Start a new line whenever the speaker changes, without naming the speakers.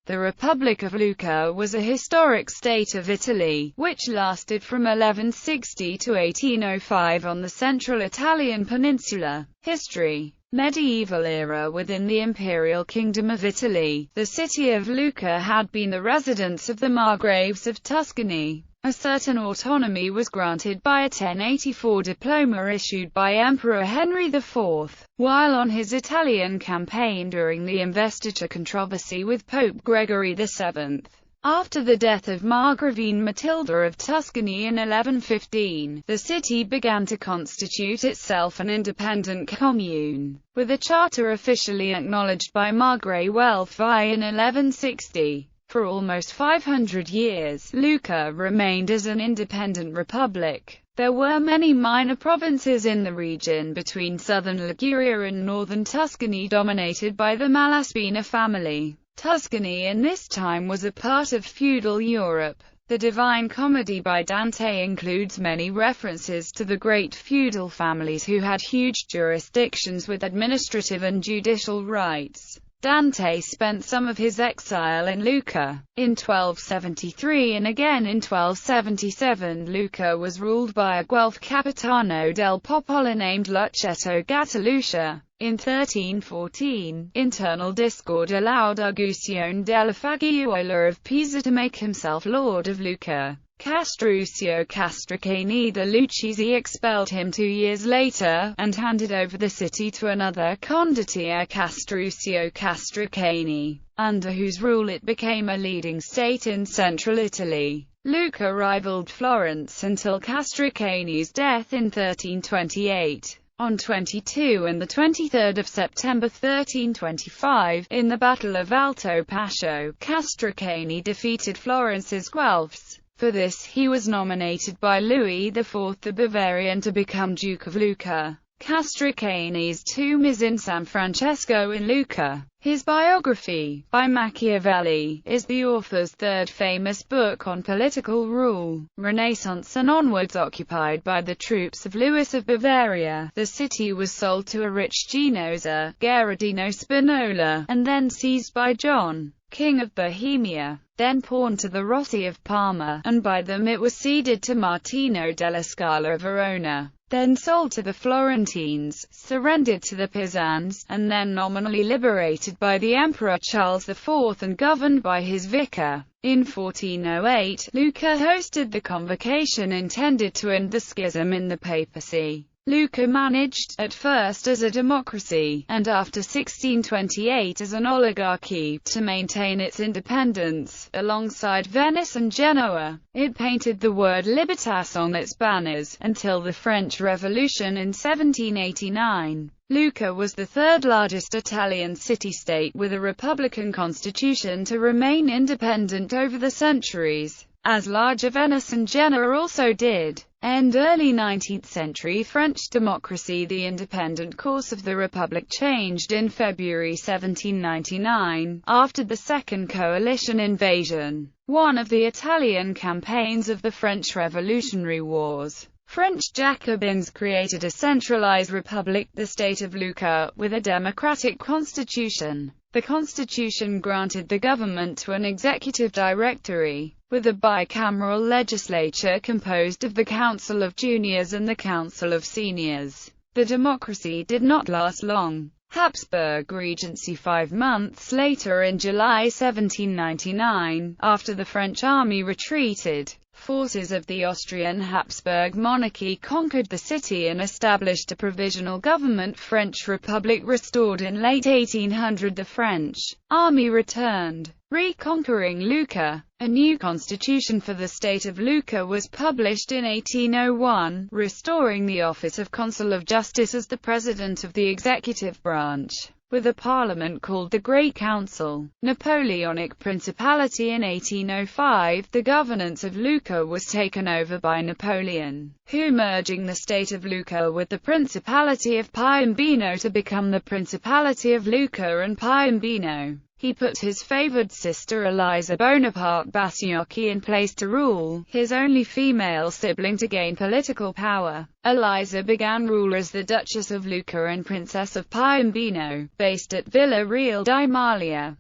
The Republic of Lucca was a historic state of Italy, which lasted from 1160 to 1805 on the central Italian peninsula. History. Medieval era. Within the Imperial Kingdom of Italy, the city of Lucca had been the residence of the Margraves of Tuscany. A certain autonomy was granted by a 1084 diploma issued by Emperor Henry IV, while on his Italian campaign during the investiture controversy with Pope Gregory VII. After the death of Margravine Matilda of Tuscany in 1115, the city began to constitute itself an independent commune, with a charter officially acknowledged by Margrave Welfy in 1160. For almost 500 years, Lucca remained as an independent republic. There were many minor provinces in the region between southern Liguria and northern Tuscany dominated by the Malaspina family. Tuscany in this time was a part of feudal Europe. The Divine Comedy by Dante includes many references to the great feudal families who had huge jurisdictions with administrative and judicial rights. Dante spent some of his exile in Lucca. In 1273 and again in 1277 Lucca was ruled by a Guelph Capitano del Popolo named Lucchetto Gattalucia. In 1314, internal discord allowed Uguccione della Fagiuola of Pisa to make himself Lord of Lucca. Castruccio Castracani de' Lucchesi expelled him 2 years later, and handed over the city to another condottiere, Castruccio Castracani, under whose rule it became a leading state in central Italy. Lucca rivaled Florence until Castracani's death in 1328. On 22 and 23 September 1325, in the Battle of Alto Pascio, Castracani defeated Florence's Guelphs. For this he was nominated by Louis IV the Bavarian to become Duke of Lucca. Castracani's tomb is in San Francesco in Lucca. His biography, by Machiavelli, is the author's third famous book on political rule. Renaissance and onwards. Occupied by the troops of Louis of Bavaria, the city was sold to a rich Genoese, Gherardino Spinola, and then seized by John, King of Bohemia, then pawned to the Rossi of Parma, and by them it was ceded to Martino della Scala of Verona, then sold to the Florentines, surrendered to the Pisans, and then nominally liberated by the Emperor Charles IV and governed by his vicar. In 1408, Lucca hosted the convocation intended to end the schism in the papacy. Lucca managed, at first as a democracy, and after 1628 as an oligarchy, to maintain its independence, alongside Venice and Genoa. It painted the word Libertas on its banners, until the French Revolution in 1789. Lucca was the third largest Italian city-state with a republican constitution to remain independent over the centuries, as larger Venice and Genoa also did. End early 19th century French democracy. The independent course of the Republic changed in February 1799, after the Second Coalition invasion, one of the Italian campaigns of the French Revolutionary Wars. French Jacobins created a centralized republic, the state of Lucca, with a democratic constitution. The constitution granted the government to an executive directory, with a bicameral legislature composed of the Council of Juniors and the Council of Seniors. The democracy did not last long. Habsburg Regency. 5 months later, in July 1799, after the French army retreated, forces of the Austrian Habsburg monarchy conquered the city and established a provisional government. French Republic restored. In late 1800 the French army returned, reconquering Lucca. A new constitution for the state of Lucca was published in 1801, restoring the office of Consul of Justice as the president of the executive branch, with a parliament called the Great Council. Napoleonic Principality. In 1805, the governance of Lucca was taken over by Napoleon, who merging the state of Lucca with the Principality of Piombino to become the Principality of Lucca and Piombino. He put his favored sister Eliza Bonaparte Bassiocchi in place to rule, his only female sibling to gain political power. Eliza began rule as the Duchess of Lucca and Princess of Piombino, based at Villa Real di Malia.